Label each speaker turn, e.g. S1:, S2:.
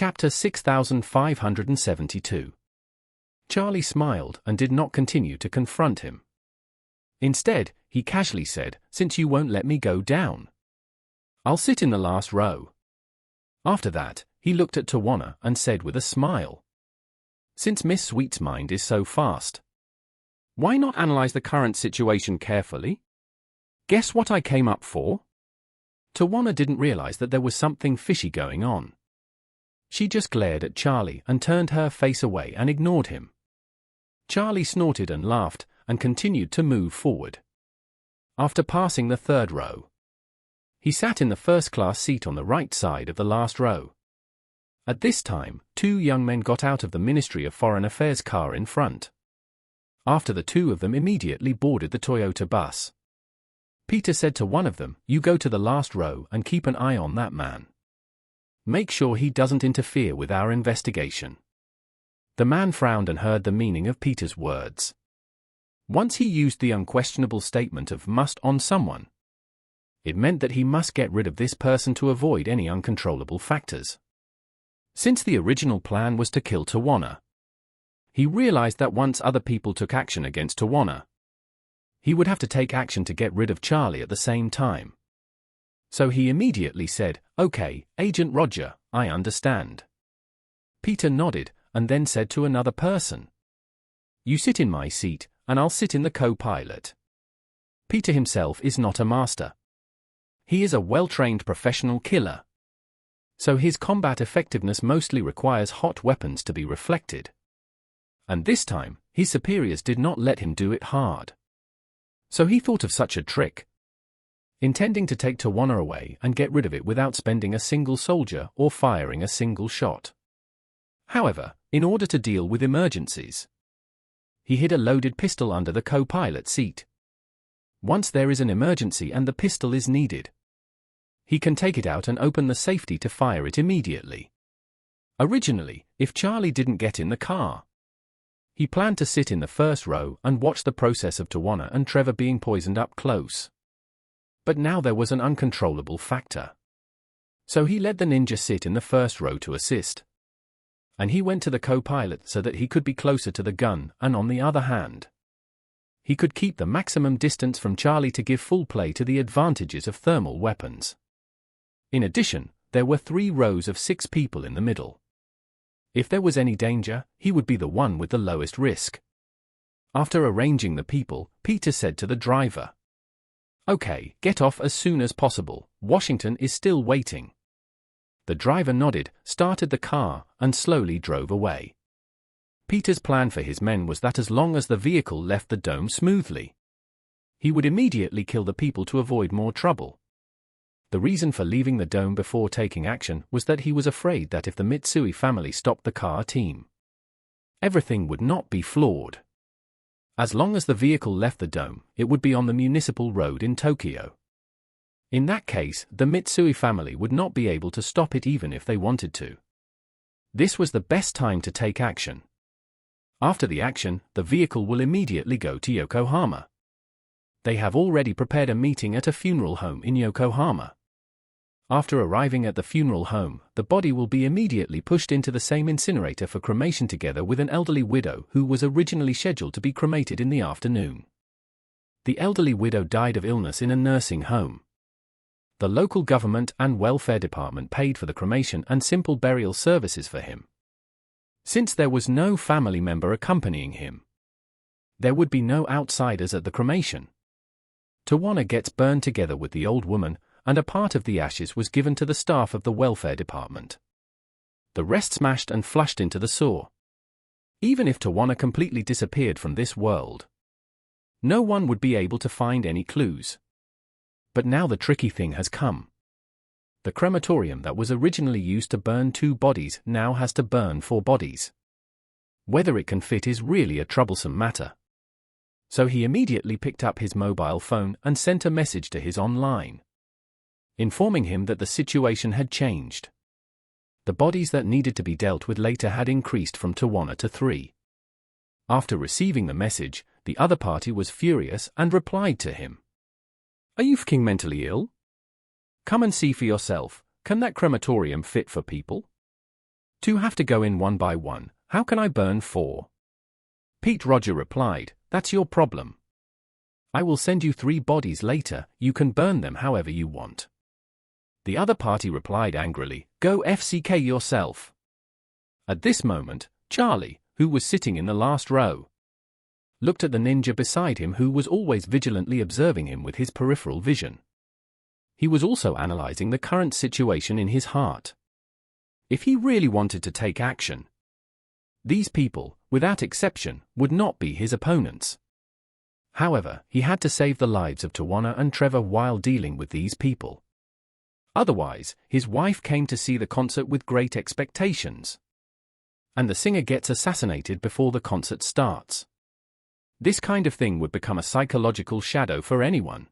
S1: Chapter 6572. Charlie smiled and did not continue to confront him. Instead, he casually said, "Since you won't let me go down, I'll sit in the last row." After that, he looked at Tawana and said with a smile, "Since Miss Sweet's mind is so fast, why not analyze the current situation carefully? Guess what I came up for?" Tawana didn't realize that there was something fishy going on. She just glared at Charlie and turned her face away and ignored him. Charlie snorted and laughed and continued to move forward. After passing the third row, he sat in the first-class seat on the right side of the last row. At this time, two young men got out of the Ministry of Foreign Affairs car in front. After the two of them immediately boarded the Toyota bus. Peter said to one of them, "You go to the last row and keep an eye on that man. Make sure he doesn't interfere with our investigation." The man frowned and heard the meaning of Peter's words. Once he used the unquestionable statement of must on someone, it meant that he must get rid of this person to avoid any uncontrollable factors. Since the original plan was to kill Tawana, he realized that once other people took action against Tawana, he would have to take action to get rid of Charlie at the same time. So he immediately said, "Okay, Agent Roger, I understand." Peter nodded and then said to another person, "You sit in my seat, and I'll sit in the co-pilot." Peter himself is not a master. He is a well-trained professional killer. So his combat effectiveness mostly requires hot weapons to be reflected. And this time, his superiors did not let him do it hard. So he thought of such a trick, intending to take Tawana away and get rid of it without spending a single soldier or firing a single shot. However, in order to deal with emergencies, he hid a loaded pistol under the co-pilot seat. Once there is an emergency and the pistol is needed, he can take it out and open the safety to fire it immediately. Originally, if Charlie didn't get in the car, he planned to sit in the first row and watch the process of Tawana and Trevor being poisoned up close. But now there was an uncontrollable factor. So he let the ninja sit in the first row to assist. And he went to the co-pilot so that he could be closer to the gun, and on the other hand, he could keep the maximum distance from Charlie to give full play to the advantages of thermal weapons. In addition, there were 3 rows of 6 people in the middle. If there was any danger, he would be the one with the lowest risk. After arranging the people, Peter said to the driver, "Okay, get off as soon as possible, Washington is still waiting." The driver nodded, started the car, and slowly drove away. Peter's plan for his men was that as long as the vehicle left the dome smoothly, he would immediately kill the people to avoid more trouble. The reason for leaving the dome before taking action was that he was afraid that if the Mitsui family stopped the car team, everything would not be flawed. As long as the vehicle left the dome, it would be on the municipal road in Tokyo. In that case, the Mitsui family would not be able to stop it even if they wanted to. This was the best time to take action. After the action, the vehicle will immediately go to Yokohama. They have already prepared a meeting at a funeral home in Yokohama. After arriving at the funeral home, the body will be immediately pushed into the same incinerator for cremation together with an elderly widow who was originally scheduled to be cremated in the afternoon. The elderly widow died of illness in a nursing home. The local government and welfare department paid for the cremation and simple burial services for him. Since there was no family member accompanying him, there would be no outsiders at the cremation. Tawana gets burned together with the old woman, and a part of the ashes was given to the staff of the welfare department. The rest smashed and flushed into the sewer. Even if Tawana completely disappeared from this world, no one would be able to find any clues. But now the tricky thing has come. The crematorium that was originally used to burn 2 bodies now has to burn 4 bodies. Whether it can fit is really a troublesome matter. So he immediately picked up his mobile phone and sent a message to his online, informing him that the situation had changed. The bodies that needed to be dealt with later had increased from Tawana to 3. After receiving the message, the other party was furious and replied to him, "Are you fucking mentally ill? Come and see for yourself, can that crematorium fit for people?" Two have to go in one by one. How can I burn 4? Pete Roger replied, that's your problem. I will send you 3 bodies later, you can burn them however you want. The other party replied angrily, go FCK yourself. At this moment, Charlie, who was sitting in the last row, looked at the ninja beside him who was always vigilantly observing him with his peripheral vision. He was also analyzing the current situation in his heart. If he really wanted to take action, these people, without exception, would not be his opponents. However, he had to save the lives of Tawana and Trevor while dealing with these people. Otherwise, his wife came to see the concert with great expectations, and the singer gets assassinated before the concert starts. This kind of thing would become a psychological shadow for anyone.